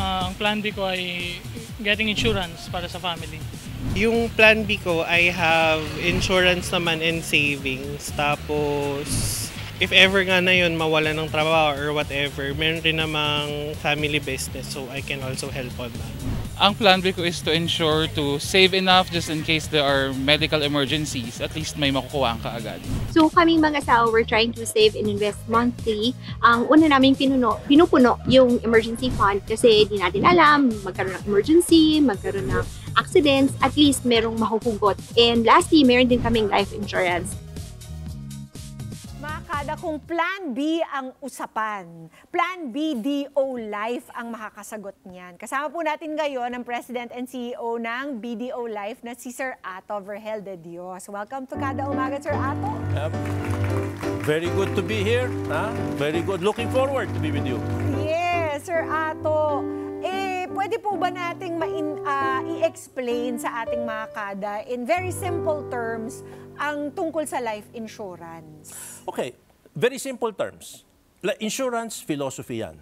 Ang plan B ko ay getting insurance para sa family. Yung plan B ko, I have insurance naman and savings. Tapos, if ever nga na yun, mawala ng trabaho or whatever, meron rin namang family business, so I can also help on that. Ang plan B ko is to ensure to save enough just in case there are medical emergencies. At least may makukuha ka agad. So kaming mga asawa, we're trying to save and invest monthly. Ang una namin pinupuno yung emergency fund kasi di natin alam, magkaroon ng emergency, magkaroon ng accidents, at least merong mahuhugot. And lastly, meron din kaming life insurance. Kada kung Plan B ang usapan, Plan B BDO Life ang makakasagot niyan. Kasama po natin ngayon ang President and CEO ng BDO Life na si Sir Ato Vergel de Dios. Welcome to Kada Umaga, Sir Ato. Very good to be here. Very good. Looking forward to be with you. Yes, Sir Ato. Pwede po ba nating i-explain sa ating mga kada in very simple terms ang tungkol sa life insurance? Okay, very simple terms. Insurance philosophy yan.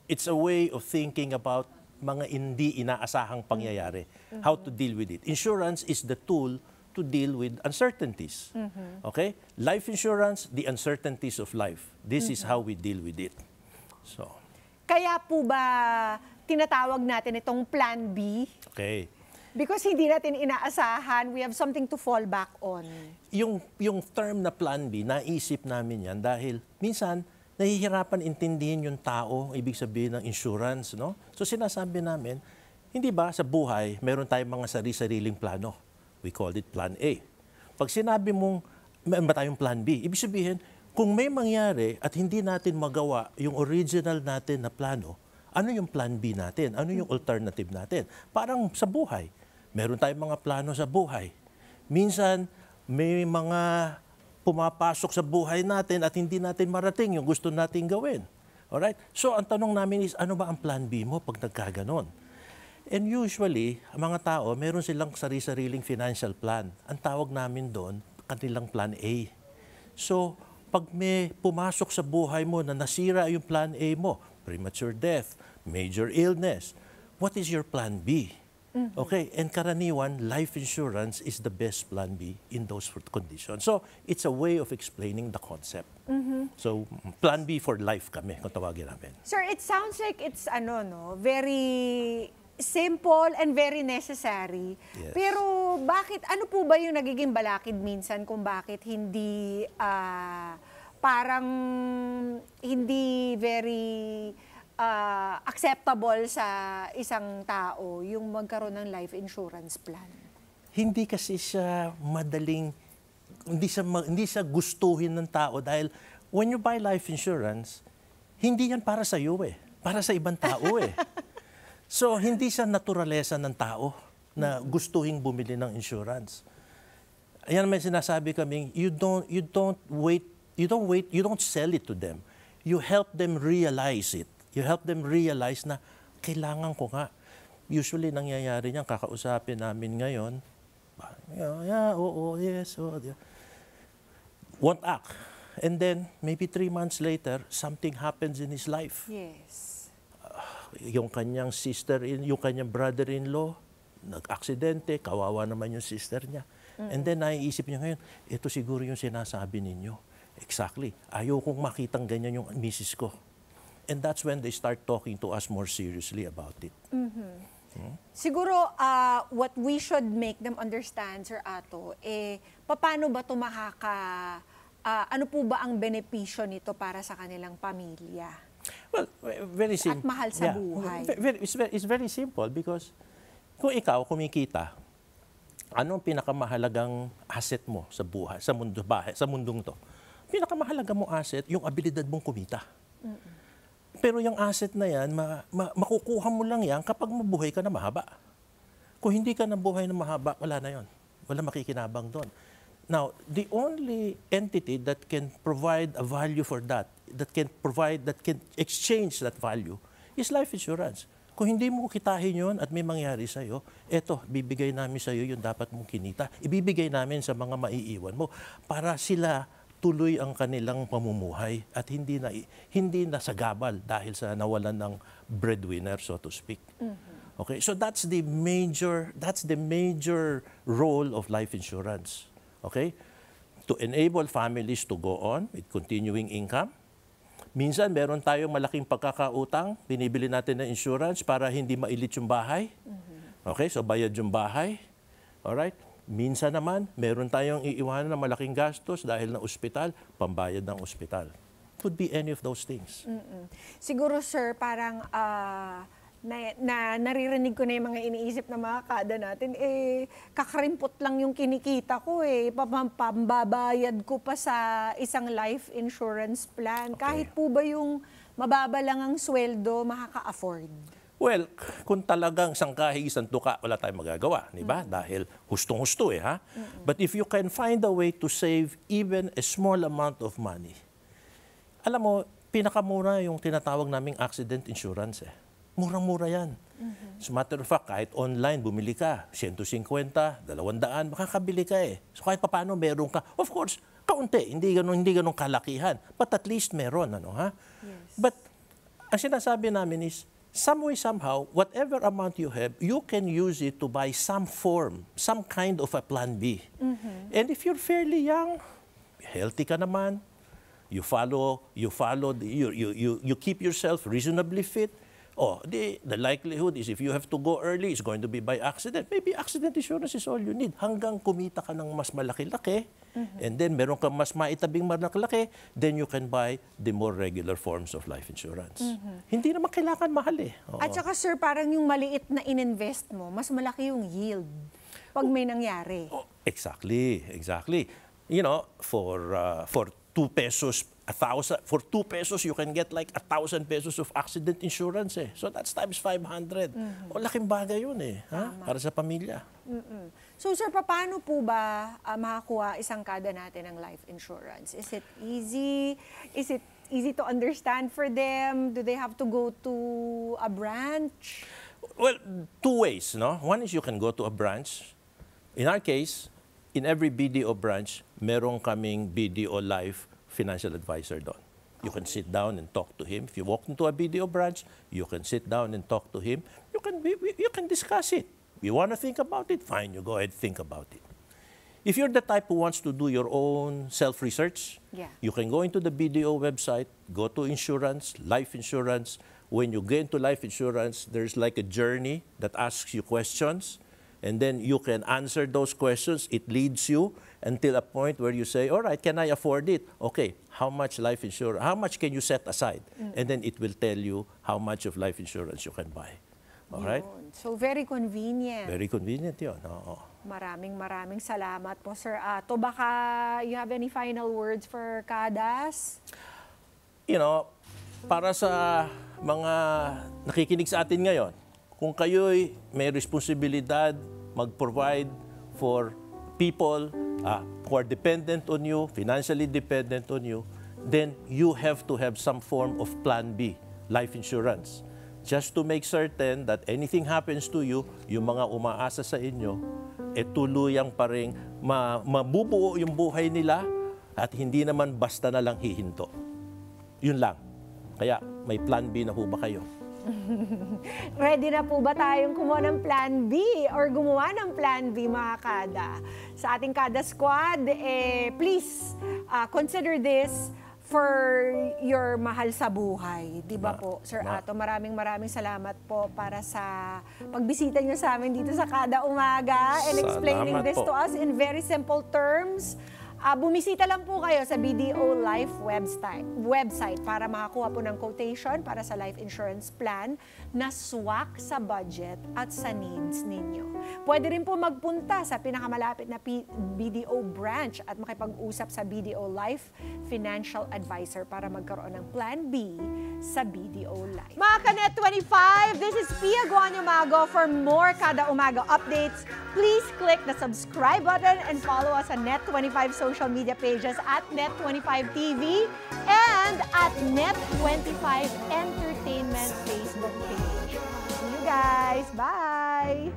It's a way of thinking about mga hindi inaasahang pangyayari. How to deal with it. Insurance is the tool to deal with uncertainties. Okay? Life insurance, the uncertainties of life. This is how we deal with it. So. Kaya po ba tinatawag natin itong Plan B? Okay. Because hindi natin inaasahan, we have something to fall back on. Yung term na Plan B, naisip namin yan dahil minsan nahihirapan intindihin yung tao, ibig sabihin ng insurance, no? So sinasabi namin, hindi ba sa buhay, meron tayong mga sarili-sariling plano. We call it Plan A. Pag sinabi mong, meron ba tayong Plan B? Ibig sabihin, kung may mangyari at hindi natin magawa yung original natin na plano, ano yung Plan B natin? Ano yung alternative natin? Parang sa buhay. Meron tayong mga plano sa buhay. Minsan, may mga pumapasok sa buhay natin at hindi natin marating yung gusto natin gawin. Alright? So, ang tanong namin is, ano ba ang Plan B mo pag nagkaganon? And usually, ang mga tao, meron silang sarili-sariling financial plan. Ang tawag namin doon, kanilang Plan A. So, pag may pumasok sa buhay mo na nasira yung Plan A mo, premature death, major illness, what is your Plan B? Okay, and karaniwan, life insurance is the best Plan B in those conditions. So, it's a way of explaining the concept. So, Plan B for life kami, kung tawagin namin. Sir, it sounds like it's very simple and very necessary. Yes. Pero bakit, ano po ba yung nagiging balakid minsan kung bakit hindi, parang hindi very acceptable sa isang tao yung magkaroon ng life insurance plan? Hindi kasi siya madaling, hindi siya gustuhin ng tao dahil when you buy life insurance, hindi yan para sa iyo para sa ibang tao So, hindi siya naturalesa ng tao na gustuhin bumili ng insurance. Ayan may sinasabi kaming, you don't sell it to them. You help them realize it. You help them realize na kailangan ko nga. Usually, nangyayari niyan, kakausapin namin ngayon, yes. Won't act. And then, maybe 3 months later, something happens in his life. Yes. Yung kanyang yung kanyang brother-in-law, nag-aksidente, kawawa naman yung sister niya. And then, naiisip niya ngayon, ito siguro yung sinasabi ninyo. Exactly. Ayaw kong makitang ganyan yung misis ko. And that's when they start talking to us more seriously about it. Siguro, what we should make them understand, Sir Ato, paano ba ito ano po ba ang benepisyo nito para sa kanilang pamilya? Well, very simple. At mahal sa buhay. It's very simple because kung ikaw kumikita, anong pinakamahalagang asset mo sa buhay, sa mundong to? Pinakamahalaga mong asset, yung abilidad mong kumita. Pero yung asset na yan, makukuha mo lang yan kapag mabuhay ka na mahaba. Kung hindi ka nabuhay na mahaba, wala na yon. Wala makikinabang doon. Now, the only entity that can provide a value for that can exchange that value, is life insurance. Kung hindi mo kitahin yun at may mangyari sa'yo, eto, bibigay namin sa'yo yung dapat mong kinita. Ibibigay namin sa mga maiiwan mo para sila tuloy ang kanilang pamumuhay at hindi na sagabal dahil sa nawalan ng breadwinner, so to speak. Okay, so that's the major role of life insurance. Okay, to enable families to go on with continuing income. Minsan meron tayong malaking pagkakautang, binibili natin ng insurance para hindi mailit yung bahay. Okay, so bayad yung bahay. Alright? Minsan naman, meron tayong iiwanan ng malaking gastos dahil na ospital, pambayad ng ospital. Could be any of those things. Siguro, sir, parang naririnig ko na yung mga iniisip na mga kada natin, kakarimpot lang yung kinikita ko pambabayad ko pa sa isang life insurance plan. Okay. Kahit po ba yung mababa lang ang sweldo, makaka-afford? Well, kung talagang sangkahig isang tuka, wala tayong magagawa, di ba? Dahil hustong-husto ha? But if you can find a way to save even a small amount of money, alam mo, pinakamura yung tinatawag naming accident insurance Murang-mura yan. As a matter of fact, kahit online, bumili ka, 150, 200, makakabili ka So kahit paano meron ka. Of course, kaunti, hindi ganun kalakihan. But at least meron, Yes. But ang sinasabi namin is, some way, somehow, whatever amount you have, you can use it to buy some kind of a plan B. And if you're fairly young, healthy ka naman, you keep yourself reasonably fit, the likelihood is if you have to go early, it's going to be by accident. Maybe accident insurance is all you need. Hanggang kumita ka ng mas malaki-laki, and then meron ka mas maitabing malaki-laki, then you can buy the more regular forms of life insurance. Hindi naman kailangan mahal At saka, sir, parang yung maliit na ininvest mo, mas malaki yung yield pag may nangyari. Exactly. You know, for 2 pesos, 1,000, for 2 pesos, you can get like 1,000 pesos of accident insurance So that's times 500. Laking bagay yun para sa pamilya. So, sir, paano po ba makakuha isang kada natin ng life insurance? Is it easy? Is it easy to understand for them? Do they have to go to a branch? Well, 2 ways, One is you can go to a branch. In our case, in every BDO branch, meron kaming BDO Life financial advisor doon. You can sit down and talk to him. If you walk into a BDO branch, you can sit down and talk to him. You can discuss it. You want to think about it? Fine, you go ahead, think about it. If you're the type who wants to do your own self-research, you can go into the BDO website, go to insurance, life insurance. When you get into life insurance, there's like a journey that asks you questions. And then you can answer those questions. It leads you until a point where you say, all right, can I afford it? Okay, how much life insurance, how much can you set aside? And then it will tell you how much of life insurance you can buy. All right? So, very convenient. Very convenient yun. Maraming salamat po, Sir Ato. Baka you have any final words for kadas? You know, para sa mga nakikinig sa atin ngayon, kung kayo'y may responsibilidad mag-provide for people who are dependent on you, financially dependent on you, then you have to have some form of plan B, life insurance. Just to make certain that anything happens to you, yung mga umaasa sa inyo, tuluyang pa rin mabubuo yung buhay nila at hindi naman basta na lang hihinto. Yun lang. Kaya may plan B na ho ba kayo? Ready na po ba tayong kumuha ng plan B or gumawa ng plan B, mga kada? Sa ating kada squad, please consider this for your mahal sa buhay. Di ba po, Sir Ato? Maraming salamat po para sa pagbisita niyo sa amin dito sa Kada Umaga and explaining this to us in very simple terms. Bumisita lang po kayo sa BDO Life website para makakuha po ng quotation para sa life insurance plan na swak sa budget at sa needs ninyo. Pwede rin po magpunta sa pinakamalapit na BDO branch at makipag-usap sa BDO Life Financial Advisor para magkaroon ng Plan B sa BDO Life. Mga Kanet 25, this is Pia Guanyamago. For more Kada Umaga updates, please click the subscribe button and follow us on Net25 social media pages at Net25TV and at Net25 Entertainment Facebook page. See you guys. Bye!